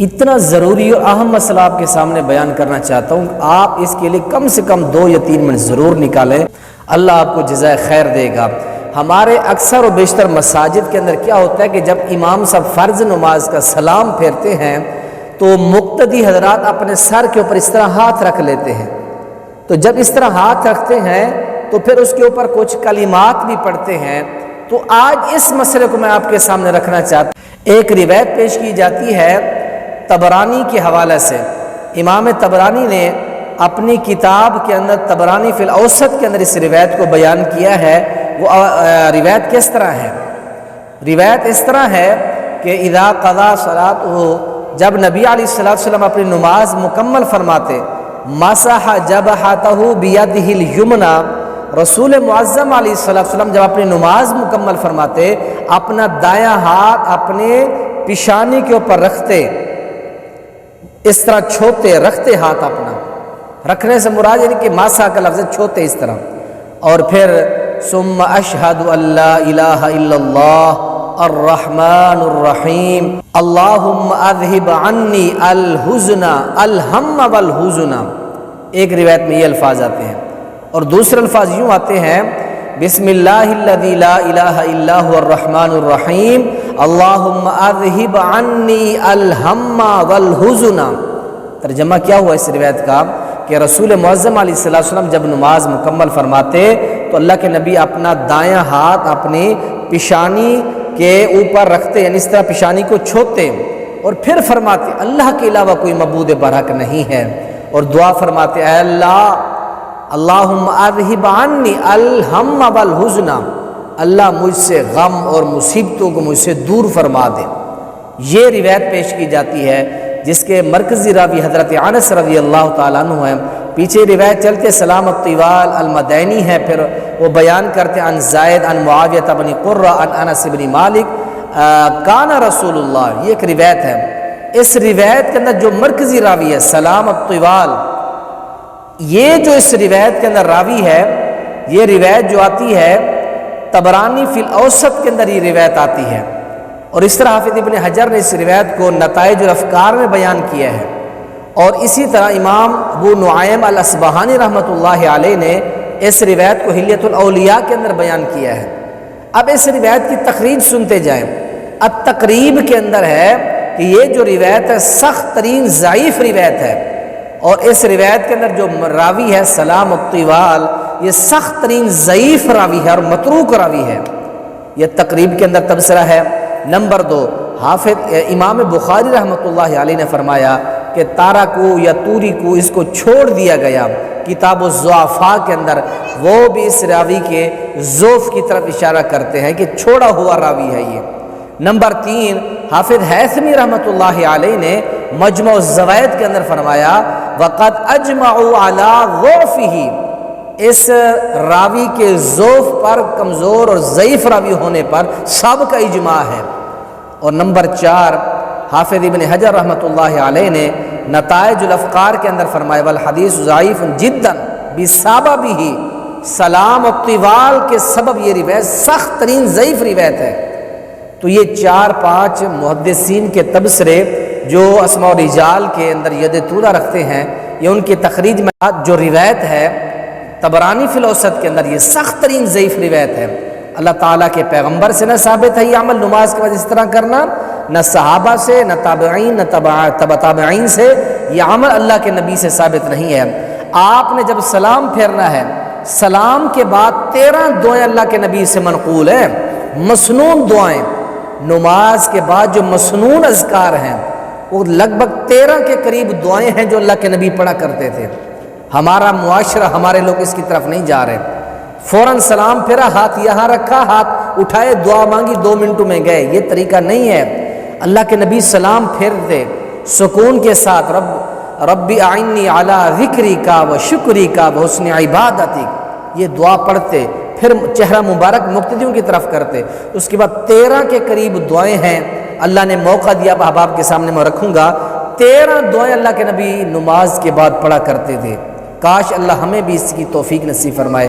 اتنا ضروری اور اہم مسئلہ آپ کے سامنے بیان کرنا چاہتا ہوں، آپ اس کے لیے کم سے کم 2 یا 3 منٹ ضرور نکالیں، اللہ آپ کو جزائے خیر دے گا۔ ہمارے اکثر و بیشتر مساجد کے اندر کیا ہوتا ہے کہ جب امام صاحب فرض نماز کا سلام پھیرتے ہیں تو مقتدی حضرات اپنے سر کے اوپر اس طرح ہاتھ رکھ لیتے ہیں، تو جب اس طرح ہاتھ رکھتے ہیں تو پھر اس کے اوپر کچھ کلمات بھی پڑھتے ہیں۔ تو آج اس مسئلے کو میں آپ کے سامنے رکھنا چاہتا ہوں۔ ایک روایت پیش کی جاتی ہے طبرانی کے حوالے سے، امام طبرانی نے اپنی کتاب کے اندر طبرانی فی الاوسط کے اندر اس روایت کو بیان کیا ہے۔ وہ روایت کس طرح ہے؟ روایت اس طرح ہے کہ اذا قضا صلاتہ، جب نبی علیہ السلام اپنی نماز مکمل فرماتے، مسح جبہتہ بیدہ الیمنی، رسول معظم علیہ السلام جب اپنی نماز مکمل فرماتے اپنا دایاں ہاتھ اپنے پیشانی کے اوپر رکھتے، اس طرح چھوتے، رکھتے ہاتھ اپنا، رکھنے سے مراد یعنی کہ ماسا کا لفظ چھوتے اس طرح، اور پھر ثم اشہد ان لا الہ الا اللہ الرحمن الرحیم اللہم اذہب عنی الحزن الہم والحزن، ایک روایت میں یہ الفاظ آتے ہیں، اور دوسرے الفاظ یوں آتے ہیں بسم اللہ الذی لا الہ الا هو الرحمن الرحیم اللہم اذہب عنی الہم والحزن۔ ترجمہ کیا ہوا اس روایت کا کہ رسول معظم علیہ السلام جب نماز مکمل فرماتے تو اللہ کے نبی اپنا دایاں ہاتھ اپنی پیشانی کے اوپر رکھتے، یعنی اس طرح پیشانی کو چھوتے، اور پھر فرماتے اللہ کے علاوہ کوئی معبود برحق نہیں ہے، اور دعا فرماتے اے اللہ اللہم اذہب عنی الہم والحزن، اللہ مجھ سے غم اور مصیبتوں کو مجھ سے دور فرما دے۔ یہ روایت پیش کی جاتی ہے جس کے مرکزی راوی حضرت انس رضی اللہ تعالیٰ عنہ ہیں۔ پیچھے روایت چلتے سلام الطوال المدینی ہے، پھر وہ بیان کرتے عن زائد عن معاویہ بن قرہ عن انس بن مالک کان رسول اللہ، یہ ایک روایت ہے۔ اس روایت کے اندر جو مرکزی راوی ہے سلام الطوال، یہ جو اس روایت کے اندر راوی ہے، یہ روایت جو آتی ہے طبرانی فی الاوسط کے اندر یہ روایت آتی ہے، اور اس طرح حافظ ابن حجر نے اس روایت کو نتائج الافکار میں بیان کیا ہے، اور اسی طرح امام ابو نعیم الاصبہانی رحمۃ اللہ علیہ نے اس روایت کو حلیۃ الاولیاء کے اندر بیان کیا ہے۔ اب اس روایت کی تخریج سنتے جائیں۔ التقریب کے اندر ہے کہ یہ جو روایت ہے سخت ترین ضعیف روایت ہے، اور اس روایت کے اندر جو راوی ہے سلام الطوال، یہ سخت ترین ضعیف راوی ہے اور متروک راوی ہے۔ یہ تقریب کے اندر تبصرہ ہے۔ نمبر 2، حافظ امام بخاری رحمۃ اللہ علیہ نے فرمایا کہ تارکو یا توری کو، اس کو چھوڑ دیا گیا کتاب الضعفاء کے اندر، وہ بھی اس راوی کے ضعف کی طرف اشارہ کرتے ہیں کہ چھوڑا ہوا راوی ہے یہ۔ نمبر 3، حافظ حیثمی رحمۃ اللہ علیہ نے مجمع الزوائد کے اندر فرمایا وقد اجمعوا علی ضعفہ، اس راوی کے ضعف پر، کمزور اور ضعیف راوی ہونے پر سب کا اجماع ہے۔ اور نمبر 4، حافظ ابن حجر رحمۃ اللہ علیہ نے نتائج الافکار کے اندر فرمایا والحدیث ضعیف جدا بسببہ، سلام الطوال کے سبب یہ روایت سخت ترین ضعیف روایت ہے۔ تو یہ 4-5 محدثین کے تبصرے جو اسماء و رجال کے اندر ید طولہ رکھتے ہیں، یہ ان کی تخریج میں جو روایت ہے طبرانی فی الاوسط کے اندر یہ سخت ترین ضعیف روایت ہے۔ اللہ تعالیٰ کے پیغمبر سے نہ ثابت ہے یہ عمل نماز کے بعد اس طرح کرنا، نہ صحابہ سے، نہ تابعین، نہ تبع تابعین سے، یہ عمل اللہ کے نبی سے ثابت نہیں ہے۔ آپ نے جب سلام پھیرنا ہے، سلام کے بعد 13 دعائیں اللہ کے نبی سے منقول ہیں، مسنون دعائیں۔ نماز کے بعد جو مسنون اذکار ہیں وہ لگ بھگ 13 کے قریب دعائیں ہیں جو اللہ کے نبی پڑھا کرتے تھے۔ ہمارا معاشرہ، ہمارے لوگ اس کی طرف نہیں جا رہے، فوراً سلام پھیرا، ہاتھ یہاں رکھا، ہاتھ اٹھائے، دعا مانگی، 2 منٹوں میں گئے، یہ طریقہ نہیں ہے۔ اللہ کے نبی سلام پھیرتے سکون کے ساتھ، رب اعنی علی ذکرک و شکرک و حسن عبادتک، یہ دعا پڑھتے، پھر چہرہ مبارک مقتدیوں کی طرف کرتے۔ اس کے بعد 13 کے قریب دعائیں ہیں، اللہ نے موقع دیا، اب احباب کے سامنے میں رکھوں گا۔ 13 دعائیں اللہ کے نبی نماز کے بعد پڑھا کرتے تھے۔ کاش اللہ ہمیں بھی اس کی توفیق نصیب فرمائے۔